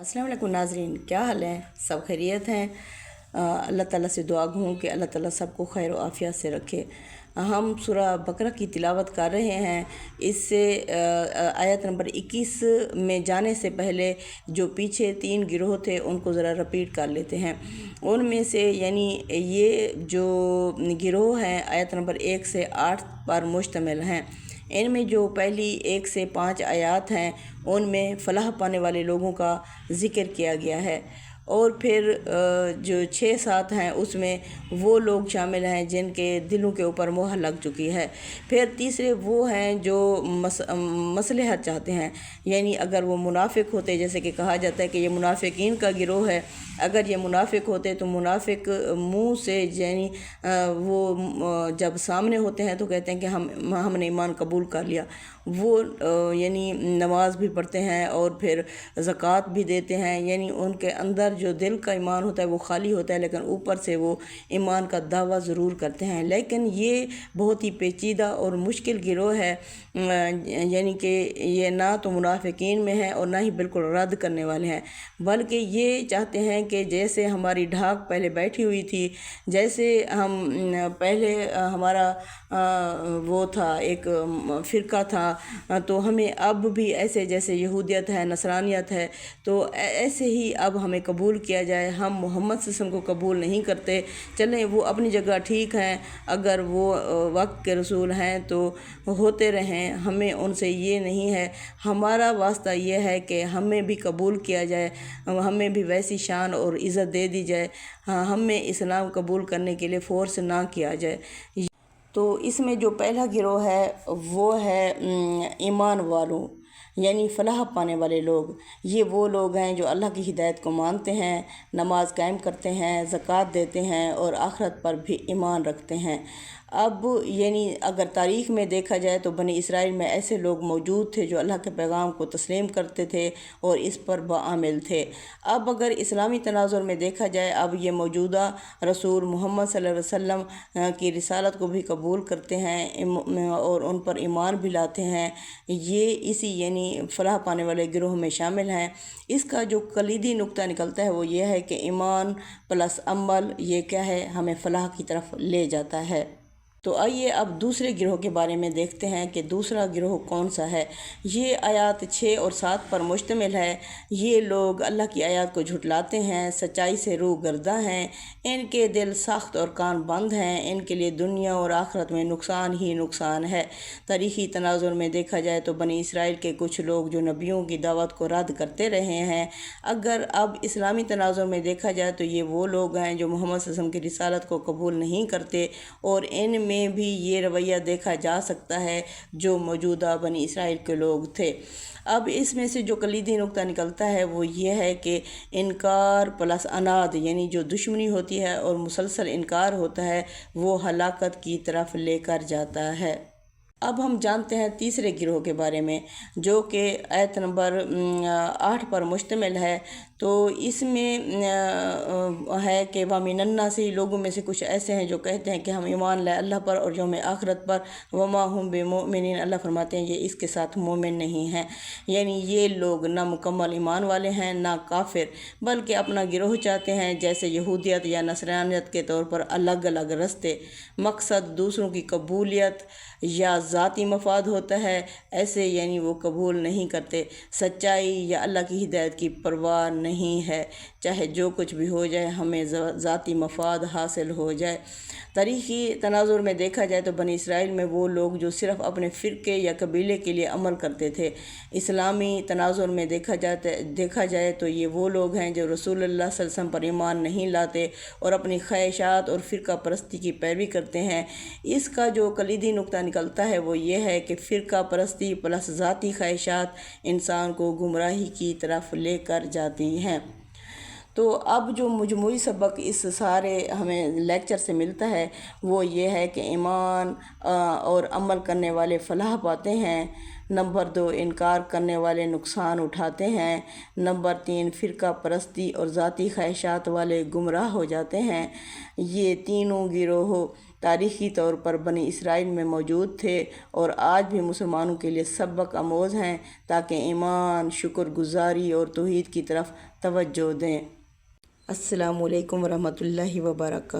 अस्सलाम वालेकुम नाज़रीन, क्या हाल है? सब खैरियत हैं। अल्लाह ताला से दुआ हूँ कि अल्लाह ताला सबको खैर और आफ़ियत से रखे। हम सूरह बकरा की तिलावत कर रहे हैं। इससे आयत नंबर 21 में जाने से पहले जो पीछे 3 गिरोह थे उनको ज़रा रिपीट कर लेते हैं। उनमें से यानी ये जो गिरोह हैं आयत नंबर 1 से 8 पर मुश्तमिल हैं। इनमें जो पहली 1 से 5 आयात हैं उनमें फ़लाह पाने वाले लोगों का ज़िक्र किया गया है, और फिर जो 6-7 हैं उसमें वो लोग शामिल हैं जिनके दिलों के ऊपर मोहर लग चुकी है। फिर तीसरे वो हैं जो मसलहत चाहते हैं, यानी अगर वो मुनाफिक होते, जैसे कि कहा जाता है कि ये मुनाफिकीन का गिरोह है, अगर ये मुनाफिक होते तो मुनाफिक मुंह से यानी वो जब सामने होते हैं तो कहते हैं कि हमने ईमान कबूल कर लिया। वो यानी नमाज भी पढ़ते हैं और फिर ज़कात भी देते हैं, यानी उनके अंदर जो दिल का ईमान होता है वो खाली होता है, लेकिन ऊपर से वो ईमान का दावा ज़रूर करते हैं। लेकिन ये बहुत ही पेचीदा और मुश्किल गिरोह है, यानी कि ये ना तो मुनाफिकीन में है और ना ही बिल्कुल रद्द करने वाले हैं, बल्कि ये चाहते हैं कि जैसे हमारी ढाक पहले बैठी हुई थी, जैसे हम पहले हमारा वो था एक फ़िरका था, तो हमें अब भी ऐसे जैसे यहूदियत है, नसरानियत है, तो ऐसे ही अब हमें कबूल किया जाए। हम मोहम्मद सल्लल्लाहु अलैहि वसल्लम को कबूल नहीं करते, चलें वो अपनी जगह ठीक हैं, अगर वो वक्त के रसूल हैं तो होते रहें, हमें उनसे ये नहीं है। हमारा वास्ता ये है कि हमें भी कबूल किया जाए, हमें भी वैसी शान और इज़्ज़त दे दी जाए, हमें इस्लाम कबूल करने के लिए फ़ोर्स ना किया जाए। तो इसमें जो पहला गिरोह है वो है ईमान वालों, यानी फ़लाह पाने वाले लोग। ये वो लोग हैं जो अल्लाह की हिदायत को मानते हैं, नमाज कायम करते हैं, ज़कात देते हैं और आखिरत पर भी ईमान रखते हैं। अब यानी अगर तारीख़ में देखा जाए तो बनी इसराइल में ऐसे लोग मौजूद थे जो अल्लाह के पैगाम को तस्लीम करते थे और इस पर बाअमल थे। अब अगर इस्लामी तनाज़ुर में देखा जाए, अब ये मौजूदा रसूल मोहम्मद सल्लल्लाहु अलैहि वसल्लम की रिसालत को भी कबूल करते हैं और उन पर ईमान भी लाते हैं। ये इसी यानी फ़लाह पाने वाले गिरोह में शामिल हैं। इसका जो कलीदी नुक्ता निकलता है वो ये है कि ईमान प्लस अमल ये क्या है, हमें फ़लाह की तरफ ले जाता है। तो आइए अब दूसरे गिरोह के बारे में देखते हैं कि दूसरा गिरोह कौन सा है। ये आयत 6 और 7 पर मुश्तमिल है। ये लोग अल्लाह की आयत को झुटलाते हैं, सच्चाई से रूह गर्दा हैं, इनके दिल सख्त और कान बंद हैं, इनके लिए दुनिया और आखिरत में नुकसान ही नुकसान है। तारीख़ी तनाज़ुर में देखा जाए तो बनी इसराइल के कुछ लोग जो नबियों की दावत को रद्द करते रहे हैं, अगर अब इस्लामी तनाज़ुर में देखा जाए तो ये वो लोग हैं जो मोहम्मद सल्लल्लाहु अलैहि वसल्लम की रिसालत को कबूल नहीं करते, और इनमें भी ये रवैया देखा जा सकता है जो मौजूदा बनी इसराइल के लोग थे। अब इसमें से जो कलीदी नुक्ता निकलता है वो ये है कि इनकार प्लस अनाद, यानी जो दुश्मनी होती है और मुसलसल इनकार होता है, वो हलाकत की तरफ लेकर जाता है। अब हम जानते हैं तीसरे गिरोह के बारे में, जो कि आयत नंबर 8 पर मुश्तमिल है। तो इसमें है कि वामिनन्ना से लोगों में से कुछ ऐसे हैं जो कहते हैं कि हम ईमान लाए अल्लाह पर और यौम आखिरत पर, वमा हुम बिमुमिनीन, अल्लाह फरमाते हैं ये इसके साथ मोमिन नहीं हैं। यानी ये लोग ना मुकम्मल ईमान वाले हैं ना काफिर, बल्कि अपना गिरोह चाहते हैं, जैसे यहूदियत या नसरानियत के तौर पर अलग अलग रस्ते, मकसद दूसरों की कबूलियत या ज़ाती मफाद होता है, ऐसे यानी वो कबूल नहीं करते। सच्चाई या अल्लाह की हिदायत की परवाह नहीं है, चाहे जो कुछ भी हो जाए हमें ज़ाती मफाद हासिल हो जाए। तारीख़ी तनाज़ुर में देखा जाए तो बनी इसराइल में वो लोग जो सिर्फ़ अपने फ़िरके या कबीले के लिए अमल करते थे। इस्लामी तनाज़ुर में देखा जाए तो ये वो लोग हैं जो रसूलुल्लाह सल्लल्लाहु अलैहि वसल्लम पर ईमान नहीं लाते और अपनी ख्वाहिशात और फ़िरका परस्ती की पैरवी करते हैं। इसका जो कलीदी नुक्ता निकलता है वो ये है कि फ़िरका परस्ती प्लस ज़ाती ख्वाहिशात इंसान को गुमराही की तरफ लेकर जाती हैं। तो अब जो मजमूई सबक इस सारे हमें लेक्चर से मिलता है वो ये है कि ईमान और अमल करने वाले फ़लाह पाते हैं, نمبر 2، انکار کرنے والے نقصان اٹھاتے ہیں۔ نمبر 3، فرقہ پرستی اور ذاتی خواہشات والے گمراہ ہو جاتے ہیں۔ یہ تینوں گروہ تاریخی طور پر بنی اسرائیل میں موجود تھے اور آج بھی مسلمانوں کے لیے سبق آموز ہیں تاکہ ایمان، شکر گزاری اور توحید کی طرف توجہ دیں۔ السلام علیکم ورحمۃ اللہ وبرکاتہ۔